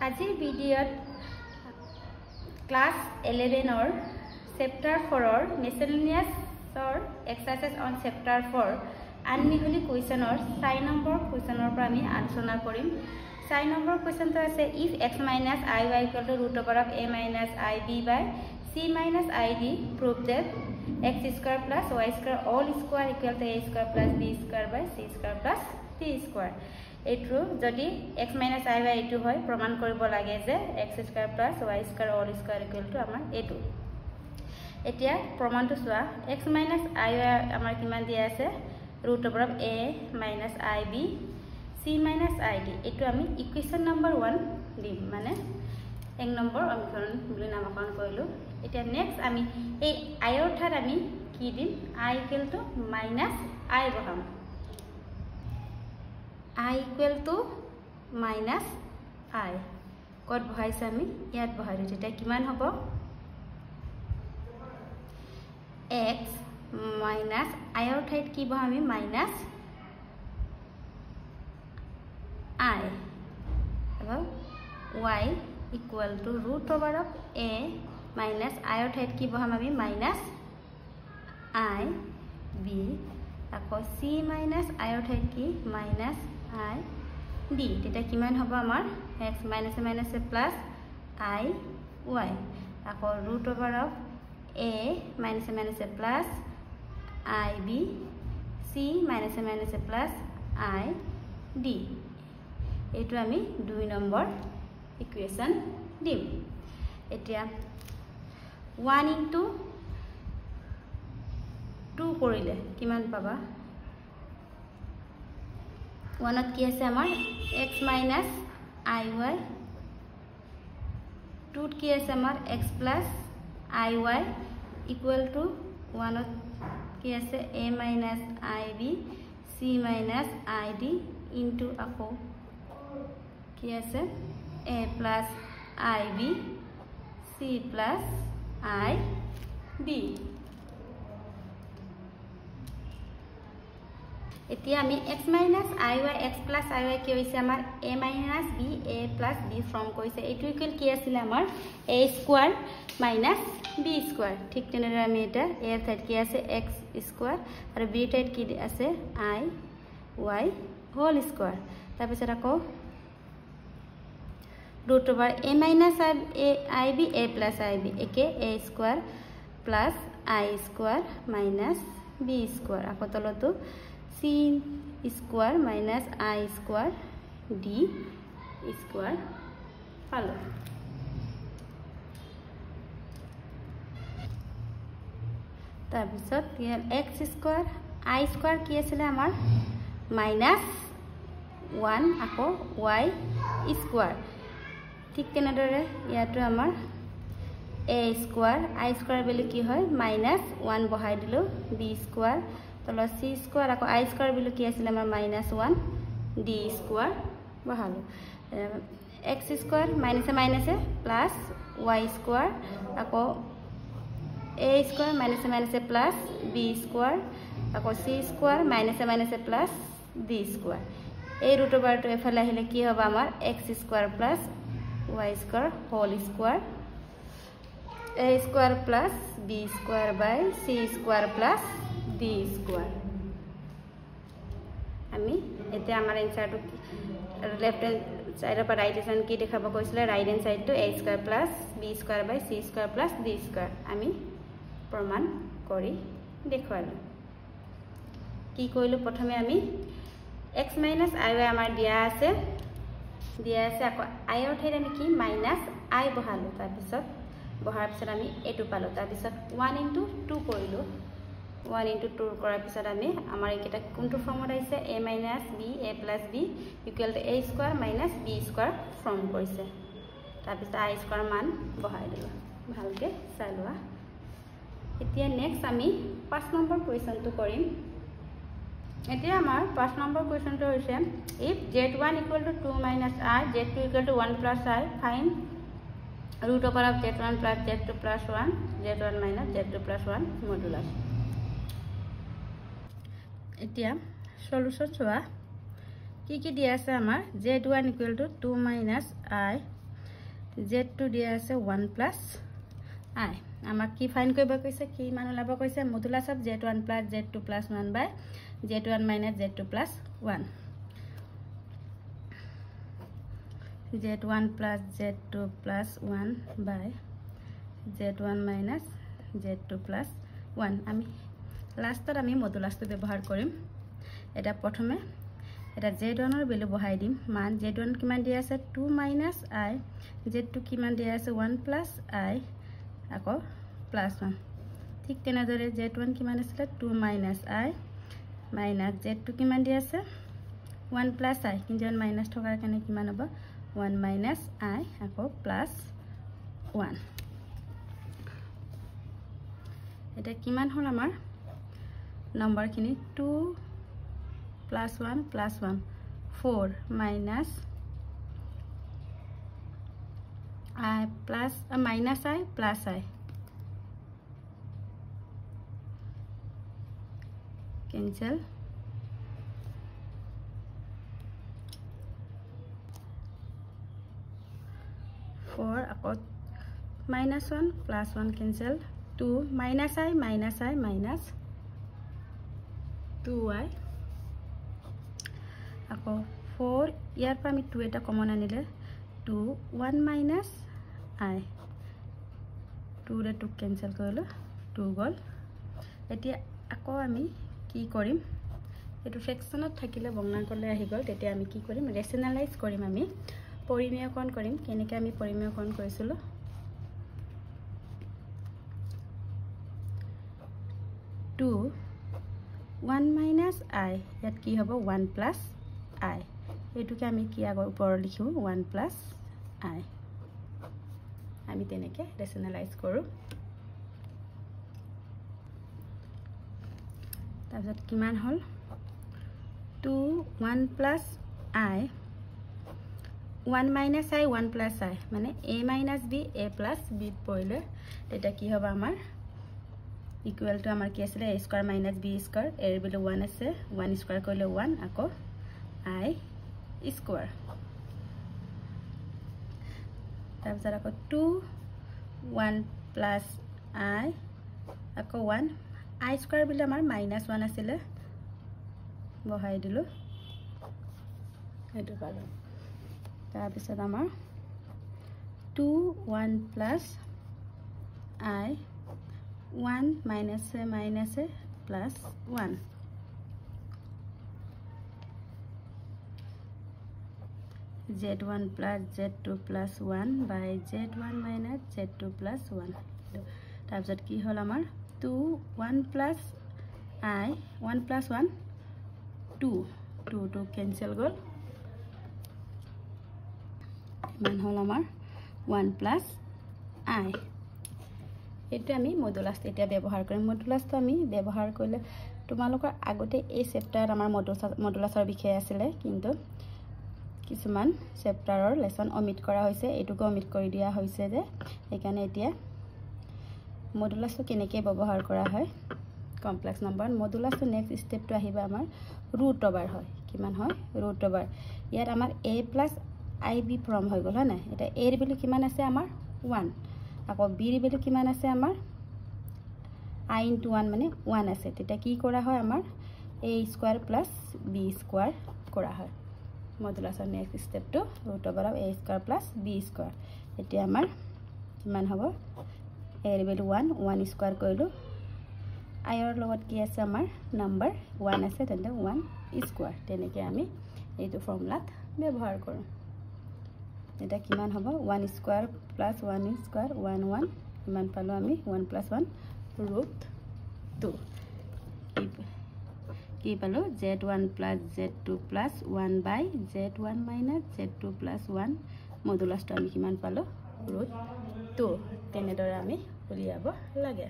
আজিৰ ভিডিঅ'ত class 11 chapter 4 মিসেলেনিয়াছৰ এক্সাৰসাইজ অন চেপ্টাৰ 4 আনমিহলি কুৱেশ্যনৰ 4 নম্বৰ কুৱেশ্যনৰ পৰা আমি আলোচনা কৰিম। 4 নম্বৰ কুৱেশ্যনটো আছে if x minus iy equal to root over of a minus ib by c minus id prove that x square plus y square all square equal to a square plus b square by c square plus d square. এইটো যদি x minus iy এইটো হয় প্ৰমাণ কৰিব লাগে যে x square plus y square all square equal to আমাৰ এইটো। এতিয়া প্ৰমাণটো চোৱা x minus iy আমাৰ কিমান দিয়া আছে root over of a minus ib c minus id এইটো আমি ইকুৱেশ্যন নম্বৰ 1 দিম মানে 1 নম্বৰ সমীকৰণ বুলি নামকৰণ কৰিলো। এতিয়া নেক্সট আমি এই i ৰ ঠাইত আমি কি দিম i equal to minus i বহাম i equal to minus i কত বহাইছে আমি ইয়াত বহাইছো তেতিয়া কিমান হ'ব x minus i ৰ ঠাইত কি বহাম আমি minus I এবং y equal to root over of a minus I ৰ ঠাইত কি বহাম আমি minus I b আকৌ c minus I ৰ ঠাইত কি minus I d তেতিয়া কিমান হ'ব আমাৰ x minus a minus a plus I y আকৌ root over of a minus a minus a plus I b c minus a minus a plus I d এইটো আমি 2 নম্বৰ ইকুৱেশ্যন দিম। এতিয়া 1 into 2 কৰিলে কিমান পাবা 1 ত কি আছে আমাৰ x minus iy 2 ত কি আছে আমাৰ x plus iy equal to 1 ত কি আছে a minus ib c minus id into আকৌ কি আছে a plus ib c plus id এতিয়া আমি x minus iy x plus iy কি হৈছে আমাৰ a minus b a plus b form কৰিছে এইটো ইকুৱেল কি আছিল আমাৰ a square minus b square ঠিক তেনেদৰে আমি এটা a ৰ ঠাইত কি আছে x স্কয়াৰ আৰু b ৰ ঠাইত কি আছে i y হোল স্কয়াৰ তাৰপিছত আকৌ root over a minus ib a plus ib একে a square plus I square minus b square আকৌ তলতো c square minus I square d square পালো। তাৰপিছত x square I square কি আছিল আমাৰ minus 1 আকৌ y square ঠিক তেনেদৰে ইয়াতো আমাৰ a স্কয়াৰ I স্কয়াৰ বুলি কি হয় minus 1 বহাই দিলো b স্কয়াৰ তল c স্কয়াৰ আকৌ I স্কয়াৰ বুলি কি আছিল আমাৰ minus 1 d স্কয়াৰ বহালো x square minus a plus y square আকৌ a square minus a plus b square আকৌ c square minus a plus d square এই ৰুট ওভাৰটো এফালে আহিলে কি হ'ব আমাৰ x square plus y square whole square a square plus b square by c square plus d square আমি এতিয়া আমাৰ এনসাৰটো লেফট হ্যান্ড সাইডৰ পৰা ৰাইট হ্যান্ড কি দেখাব কৈছিলে ৰাইট হ্যান্ড সাইডটো a square plus b square by c square plus d square আমি প্ৰমাণ কৰি দেখুৱালো কি কৰিলো প্ৰথমে আমি x minus iy আমাৰ দিয়া আছে আকৌ i ৰ ঠাইত আমি কি minus i বহালো তাৰপিছত বহাৰ পিছত আমি এটো পালো তাৰপিছত 1 into 2 কৰিলো 1 into 2 কৰাৰ পিছত আমি আমাৰ এইটা কোনটো ফৰ্মত আহিছে a minus b a plus b equal to a square minus b square form কৰিছে তাৰপিছত i square মান বহাই দিলো ভালকে চালোৱা। এতিয়া নেক্সট আমি 5 নম্বৰ কুৱেশ্যনটো কৰিম। এতিয়া আমাৰ 5 নম্বৰ কুৱেশ্যনটো হৈছে if z1 equal to 2 minus r z2 equal to 1 plus r find root over of z1 plus z2 plus 1 z1 minus z2 plus 1 modulus এতিয়া সলিউশন চোৱা কি কি দিয়া আছে আমাৰ z1 equal to 2 minus i z2 দিয়া আছে 1 plus I আমাক কি ফাইন কৰিব কৈছে কি মান ওলাব কৈছে modulus of z1 plus z2 plus 1 by z1 minus z2 plus 1 z1 plus z2 plus 1 by z1 minus z2 plus 1 আমি লাষ্টত আমি মডুলাসটো ব্যৱহাৰ কৰিম এটা প্ৰথমে এটা z1 ৰ ভ্যালু বহাই দিম মান z1 কিমান দিয়া আছে 2 minus I z2 কিমান দিয়া আছে 1 plus I আকৌ প্লাস 1 ঠিক তেনেদৰে z1 কিমান আছিল 2 minus I minus z2 কিমান দিয়া আছে 1 plus I কিন্তু মাইনাস থকাৰ কাৰণে কিমান হ'ব 1 minus I আকৌ প্লাস 1 এটা কিমান হল আমাৰ নম্বৰ খিনি 2 plus 1 plus 1 4 minus I plus minus I plus I cancel 4 আকৌ minus 1 plus 1 cancel 2 minus I minus 2I আকৌ 4 ইয়াৰ পৰা আমি 2 এটা কমন আনিলে 2 1 minus I 2 ৰে 2 কেনসেল কৰিলো 2 গল এতিয়া আকৌ আমি কি কৰিম এটো ফ্ৰেকশনত থাকিলে ভগ্নাংকলৈ আহি গল তেতিয়া আমি কি কৰিম ৰেশনালাইজ কৰিম আমি পৰিমেয়কৰণ কৰিম কেনেকৈ আমি পৰিমেয়কৰণ কৰিছিলো 2 1 minus I ইয়াত কি হ'ব 1 plus I এটুকে আমি কি আগৰ ওপৰ লিখো 1 plus I আমি তেনেকে ৰেশনালাইজ কৰো তাৰপিছত কিমান হল 2 1 plus I 1 minus I 1 plus I মানে a minus b a plus b পৰিলে এটা কি হ'ব আমাৰ ইকুৱেল টু আমাৰ কি আছিল a square minus b square a এৰ ভ্যালু 1 আছে 1 স্কয়াৰ কৰিলে 1 আকৌ I স্কয়াৰ তাৰপিছত আকৌ 2 1 plus I আকৌ 1 I স্কয়াৰ বিলে আমাৰ -1 আছিল বহাই দিলো এটো পালো তাৰপিছত আমাৰ 2 1 plus I 1 minus a plus 1 z1 plus z2 plus 1 by z1 minus z2 plus 1 তাৰপিছত কি হল আমাৰ 2 1 plus I 1 plus 1 2 2 cancel গল মান হল আমাৰ 1 plus I এটো আমি মডুলাস এতিয়া ব্যৱহাৰ কৰিম মডুলাসটো আমি ব্যৱহাৰ কৰিলে তোমালোকৰ আগতে এই চেপ্টাৰত আমাৰ মডুলাসৰ বিষয় আছিল কিন্তু কিছুমান চেপ্টাৰৰ লেসন অমিট কৰা হৈছে এটুকু অমিট কৰি দিয়া হৈছে যে এখানে এতিয়া মডুলাসটো কেনেকৈ ব্যৱহাৰ কৰা হয় কমপ্লেক্স নম্বৰ মডুলাসটো নেক্সট স্টেপটো আহিবা আমাৰ ৰুট ওভাৰ হয় কিমান হয় ৰুট ওভাৰ ইয়াত আমাৰ a plus ib ফৰ্ম হৈ গল হয় না এটা a এৰ ভ্যালু কিমান আছে আমাৰ 1 আকৌ b এৰ ভ্যালু কিমান আছে আমাৰ I into 1 মানে 1 আছে তেতিয়া কি কৰা হয় আমাৰ a square plus b square কৰা হয় মডুলাসৰ নেক্সট স্টেপটো root over of a square plus b square এতিয়া আমাৰ কিমান হ'ব a এৰ ভ্যালু 1 1 স্কয়াৰ কৰিলো I এৰ লগত কি আছে আমাৰ নাম্বাৰ 1 আছে তেন্তে 1 স্কয়াৰ তেনেকৈ আমি এইটো ফৰ্মুলাত ব্যৱহাৰ কৰোঁ এটা কিমান হ'ব 1 স্কয়াৰ plus 1 স্কয়াৰ 1 1 ইমান পালো আমি 1 plus 1 root 2 কি পালো z1 plus z2 plus 1 by z1 minus z2 plus 1 মডুলাসটো আমি কিমান পালো root 2 তেনেদৰে আমি উলিয়াব লাগে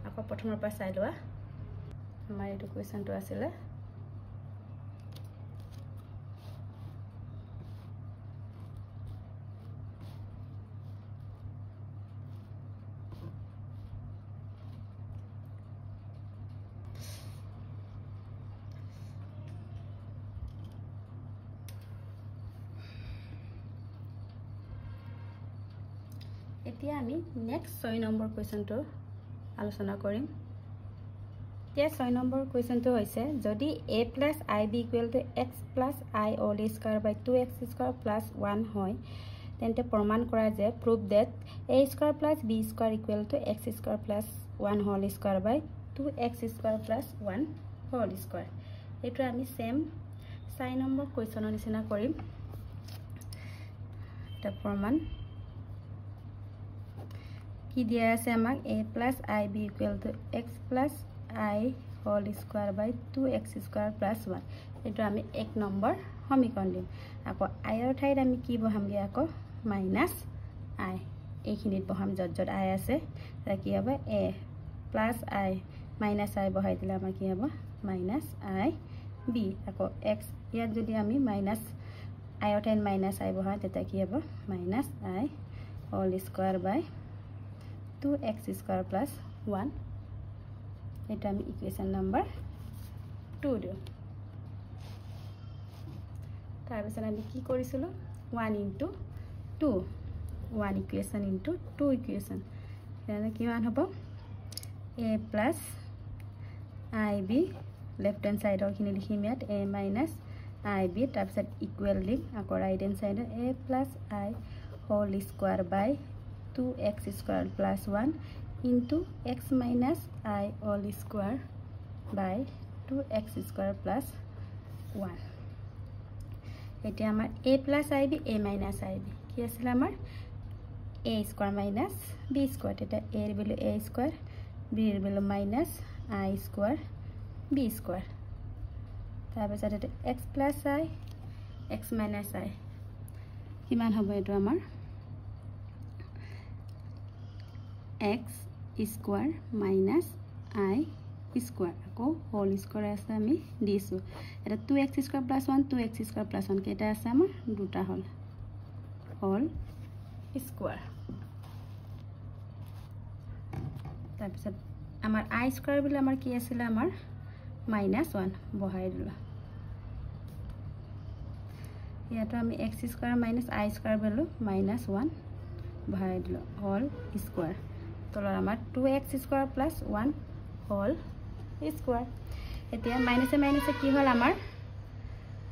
আকৌ প্ৰথমৰ পৰা চাই লোৱা আমাৰ এইটো কোৱেশ্চনটো আছিল এতিয়া আমি নেক্সট 6 নম্বৰ কুৱেশ্যনটো আলোচনা কৰিম। এতিয়া 6 নম্বৰ কুৱেশ্যনটো হৈছে যদি a + ib = x + i all square by 2x square plus 1 হয় তেন্তে প্ৰমাণ কৰা যে prove that a square plus b square equal to x square plus 1 whole square by 2x square plus 1 whole square। এইটো আমি same 6 number কুৱেশ্যনৰ নিচিনা কৰিম। এটা প্ৰমাণ কি দিয়া আছে আমাক a + ib = x + i whole square by 2x square plus 1। এইটো আমি 1 নম্বৰ সমীকৰণ দিম। আকৌ i ৰ ঠাইত আমি কি বহামগে আকৌ minus i এইখিনিত বহাম যত i আছে তা কি হ'ব a + i minus i বহাই দিলে আমাৰ কি হ'ব minus i b। আকৌ x ইয়াত যদি আমি minus i ৰ ঠাইত minus i বহাই তেতিয়া কি হ'ব minus i whole square by 2x square plus 1। এটা আমি ইকুয়েশন নাম্বার 2 দিও। তাৰ পিছত আমি কি কৰিছিলো 1 * 2 1 ইকুয়েশন * 2 ইকুয়েশন মানে কিমান হ'ব a + ib লেফট হ্যান্ড সাইডৰ খিনি লিখিম ইয়াত a - ib তাৰ পিছত ইকুৱেল লিখ আকৌ right hand সাইডৰ a + i whole square by 2x square plus 1 into x minus I all square by 2x square plus 1। এটি আমার a plus ib a minus ib কি আছিল আমার a square minus b square এটা a এর value a square b এর value minus I square b square তারপর এটা x plus I x minus I কিমান হবে এটা আমার x square minus I square আকৌ whole square আছে আমি দিছো এটা 2x square plus 1 2x square plus 1 কেটা আছে আমাৰ দুটা হল whole square। তাৰ পিছত আমাৰ I square বিলে আমাৰ কি আছিল আমাৰ -1 বহাই দিলো ইয়াতো আমি x square minus I square বিলো -1 বহাই দিলো whole square। তলৰ আমাৰ 2x square plus 1 whole square। এতিয়া মাইনাসে মাইনাসে কি হল আমাৰ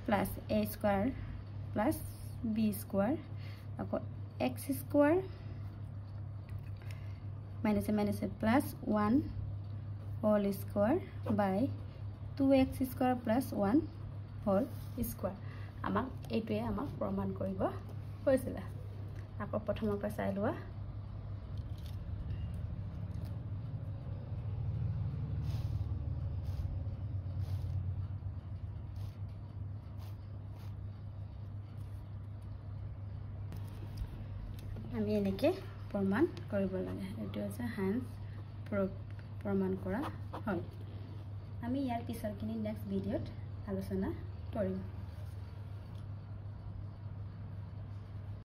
plus a square plus b square আকৌ x square মাইনাসে মাইনাসে plus 1 whole square by 2x square plus 1 whole square। আমাক এইটোৱে আমাক প্ৰমাণ কৰিব হৈছিল। আকৌ প্ৰথমৰ পৰা চাই লোৱা আমি এনেকে প্ৰমাণ কৰিব লাগে। এটো আছে হ্যান্ড প্ৰমাণ কৰা হয়। আমি ইয়াৰ পিছৰখিনি নেক্সট ভিডিঅ'ত আলোচনা কৰিম।